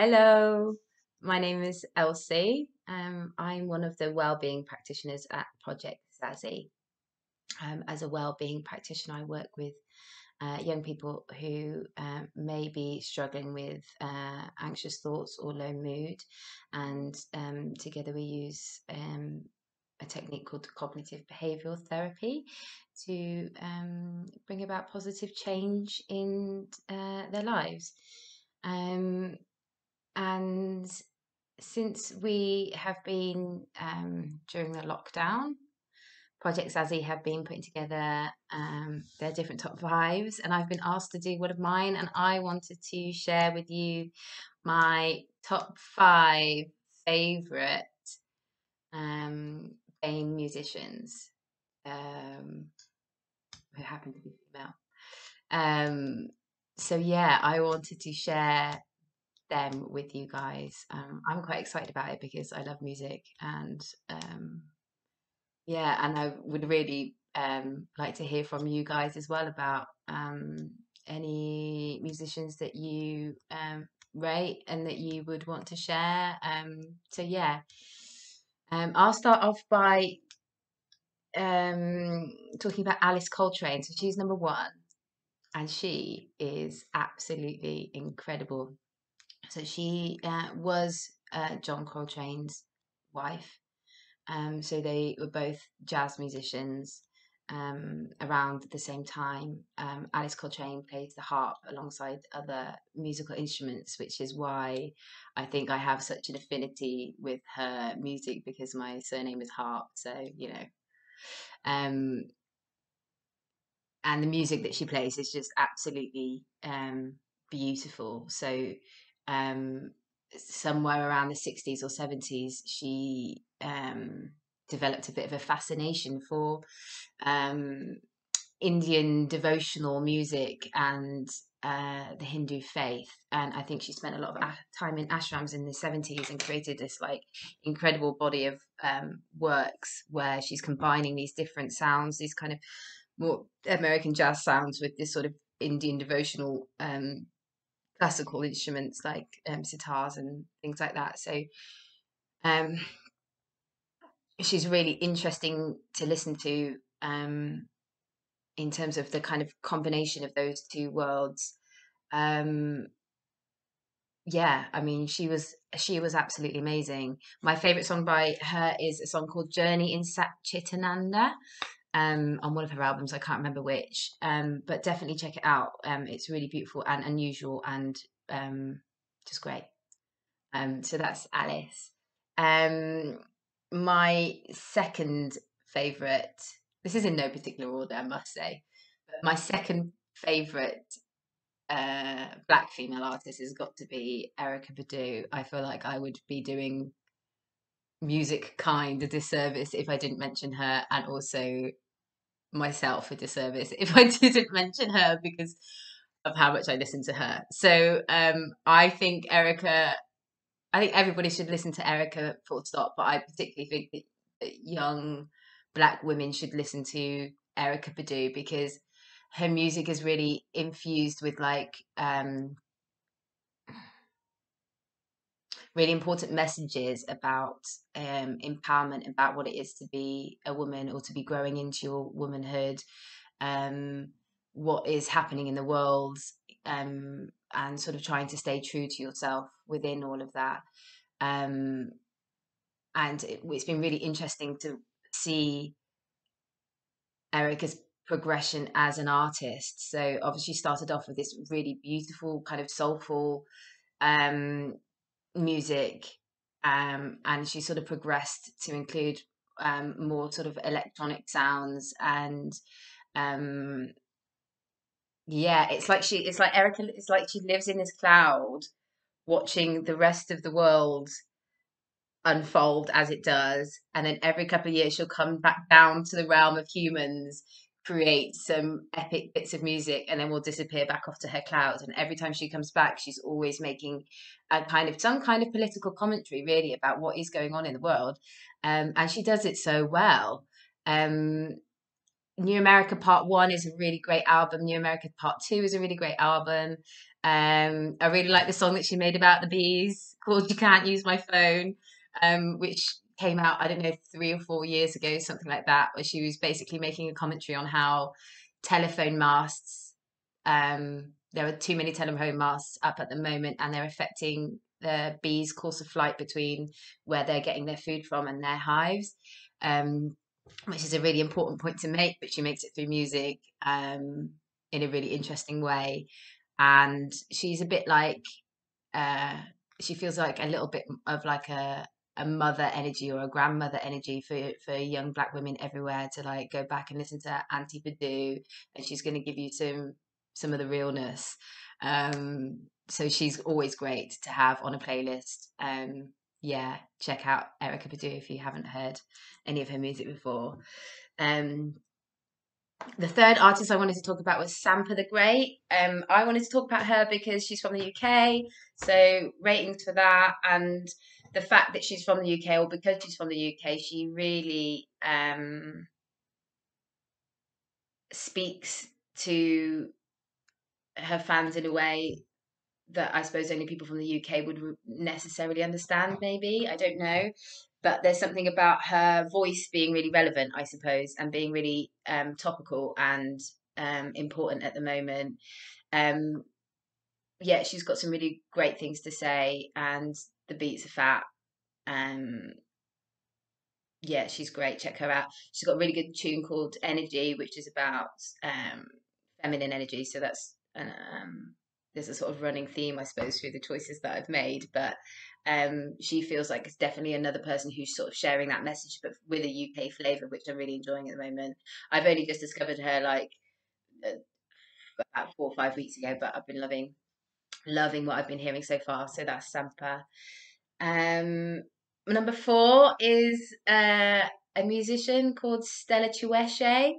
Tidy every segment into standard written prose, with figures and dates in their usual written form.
Hello, my name is Elsie. I'm one of the wellbeing practitioners at Project Zazi. As a wellbeing practitioner, I work with young people who may be struggling with anxious thoughts or low mood, and together we use a technique called cognitive behavioral therapy to bring about positive change in their lives. Um, and since we have been during the lockdown, Project Zazi have been putting together their different top fives, and I've been asked to do one of mine, and I wanted to share with you my top five favorite um, BAME musicians um, who happen to be female. Um, so yeah, I wanted to share them with you guys. I'm quite excited about it because I love music and yeah, and I would really like to hear from you guys as well about any musicians that you rate and that you would want to share. So yeah, I'll start off by talking about Alice Coltrane. So she's number one, and she is absolutely incredible. So she was John Coltrane's wife. So they were both jazz musicians around the same time. Alice Coltrane plays the harp alongside other musical instruments, which is why I think I have such an affinity with her music because my surname is Harp. So, um, and the music that she plays is just absolutely beautiful. So, um, somewhere around the 60s or 70s, she developed a bit of a fascination for um, Indian devotional music and the Hindu faith. And I think she spent a lot of time in ashrams in the 70s and created this like incredible body of works where she's combining these different sounds, these kind of more American jazz sounds with this sort of Indian devotional classical instruments like sitars and things like that. So um, she's really interesting to listen to in terms of the kind of combination of those two worlds. Um, yeah, I mean, she was absolutely amazing. My favorite song by her is a song called "Journey in Sat Chitananda." On one of her albums. I can't remember which, but definitely check it out. It's really beautiful and unusual and just great. So that's Alice. Um, my second favorite, this is in no particular order, I must say, but my second favorite black female artist has got to be Erykah Badu. I feel like I would be doing music kind a disservice if I didn't mention her, and also myself a disservice if I didn't mention her because of how much I listen to her. So I think everybody should listen to Erykah full stop, but I particularly think that young black women should listen to Erykah Badu because her music is really infused with like really important messages about empowerment, about what it is to be a woman or to be growing into your womanhood, um, what is happening in the world, and sort of trying to stay true to yourself within all of that. Um, and it's been really interesting to see Erica's progression as an artist. So obviously, she started off with this really beautiful, kind of soulful um, music, and she sort of progressed to include more sort of electronic sounds and um, yeah, it's like Erica, it's like she lives in this cloud watching the rest of the world unfold as it does. And then every couple of years, she'll come back down to the realm of humans, create some epic bits of music, and then we'll disappear back off to her cloud. And every time she comes back, she's always making a kind of some kind of political commentary, really, about what is going on in the world. And she does it so well. Um, New America Part One is a really great album. New America Part Two is a really great album. I really like the song that she made about the bees called "You Can't Use My Phone," which came out, I don't know, 3 or 4 years ago, something like that, where she was basically making a commentary on how telephone masts, there are too many telephone masts up at the moment, and they're affecting the bees' course of flight between where they're getting their food from and their hives. Um, which is a really important point to make, but she makes it through music, in a really interesting way. And she's a bit like, uh, she feels like a little bit of like a mother energy or a grandmother energy for young black women everywhere to like go back and listen to Auntie Badu, and she's going to give you some of the realness. So she's always great to have on a playlist. Yeah, check out Erykah Badu if you haven't heard any of her music before. Um, the third artist I wanted to talk about was Sampa the Great. I wanted to talk about her because she's from the UK, so ratings for that, and the fact that she's from the UK, or because she's from the UK, she really speaks to her fans in a way that I suppose only people from the UK would necessarily understand, maybe. I don't know. But there's something about her voice being really relevant, I suppose, and being really topical and important at the moment. Um, yeah, she's got some really great things to say, and the beats are fat. Um, yeah, she's great. Check her out. She's got a really good tune called Energy, which is about um, feminine energy. So that's there's a sort of running theme, I suppose, through the choices that I've made. But she feels like it's definitely another person who's sort of sharing that message, but with a UK flavour, which I'm really enjoying at the moment. I've only just discovered her like uh, about 4 or 5 weeks ago, but I've been loving what I've been hearing so far. So that's Sampa. Number four is a musician called Stella Chiweshe.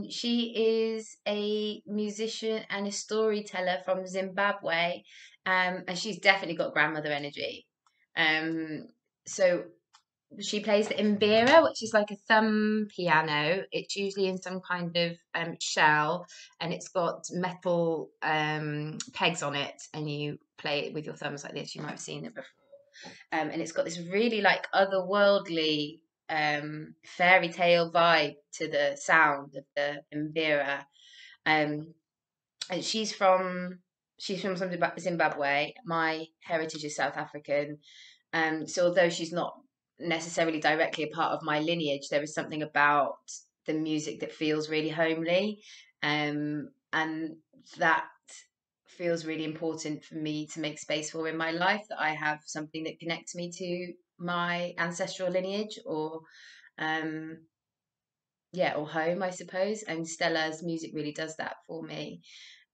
She is a musician and a storyteller from Zimbabwe, and she's definitely got grandmother energy. Um, so she plays the imbira, which is like a thumb piano. It's usually in some kind of shell, and it's got metal pegs on it, and you play it with your thumbs like this. You might have seen it before. And it's got this really like otherworldly fairy tale vibe to the sound of the imbira. Um, and she's from Zimbabwe. My heritage is South African. So although she's not necessarily directly a part of my lineage, there is something about the music that feels really homely, and that feels really important for me to make space for in my life. That I have something that connects me to my ancestral lineage, or um, yeah, or home, I suppose. And Stella's music really does that for me.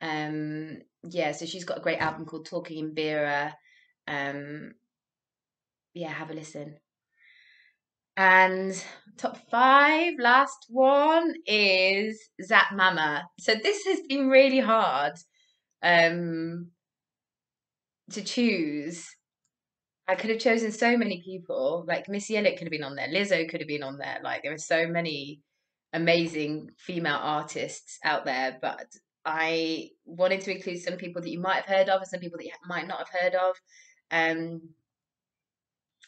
Yeah, so she's got a great album called Talking in Bira. Um, yeah, have a listen. And top five, last one is Zap Mama. So this has been really hard um, to choose. I could have chosen so many people. Like Missy Elliott could have been on there. Lizzo could have been on there. Like there are so many amazing female artists out there, but I wanted to include some people that you might have heard of and some people that you might not have heard of. Um,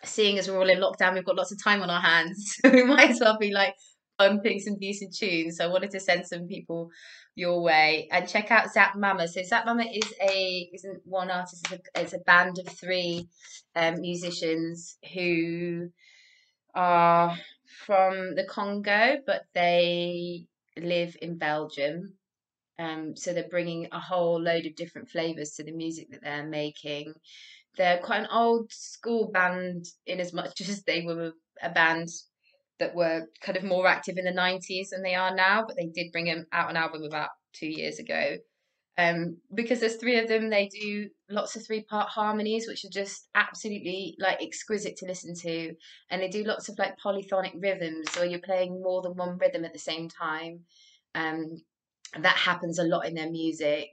Seeing as we're all in lockdown, we've got lots of time on our hands, so we might as well be like bumping some decent tunes. So I wanted to send some people your way and check out Zap Mama. So Zap Mama isn't one artist; it's a band of three musicians who are from the Congo, but they live in Belgium. So they're bringing a whole load of different flavors to the music that they're making. They're quite an old school band in as much as they were a band that were kind of more active in the 90s than they are now, but they did bring out an album about 2 years ago. Because there's three of them, they do lots of three-part harmonies, which are just absolutely like exquisite to listen to. And they do lots of like polyphonic rhythms, so you're playing more than one rhythm at the same time. Um, that happens a lot in their music.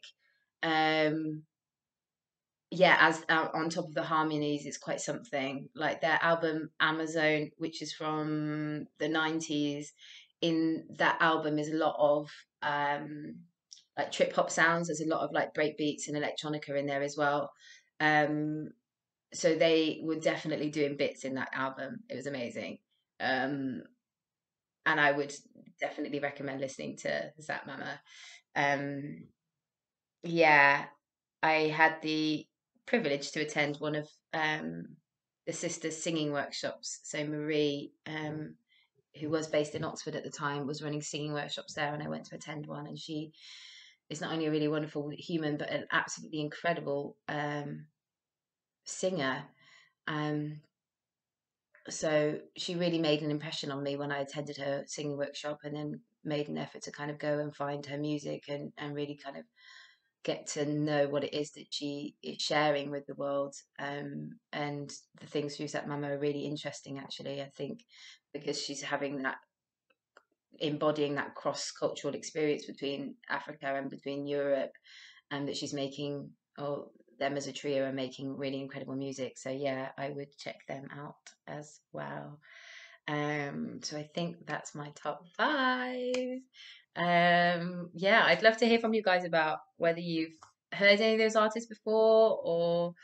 Um, yeah, as on top of the harmonies, it's quite something. Like their album Amazon, which is from the 90s, in that album is a lot of like trip hop sounds. There's a lot of like break beats and electronica in there as well. Um, so they were definitely doing bits in that album. It was amazing. Um, and I would definitely recommend listening to Zap Mama. Um, yeah, I had the privilege to attend one of the sisters' singing workshops. So Marie, who was based in Oxford at the time, was running singing workshops there, and I went to attend one. And she is not only a really wonderful human, but an absolutely incredible singer. Um, so she really made an impression on me when I attended her singing workshop, and then made an effort to kind of go and find her music and really kind of get to know what it is that she is sharing with the world. And the things through Zap Mama are really interesting, actually, I think, because she's having that embodying that cross cultural experience between Africa and between Europe, and that she's making, or them as a trio are making really incredible music. So yeah, I would check them out as well. So I think that's my top five. Yeah, I'd love to hear from you guys about whether you've heard any of those artists before, or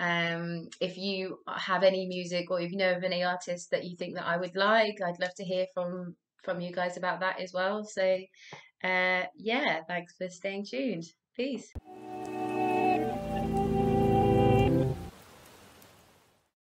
if you have any music, or if you know of any artists that you think that I would like. I'd love to hear from you guys about that as well. So yeah, thanks for staying tuned. Peace.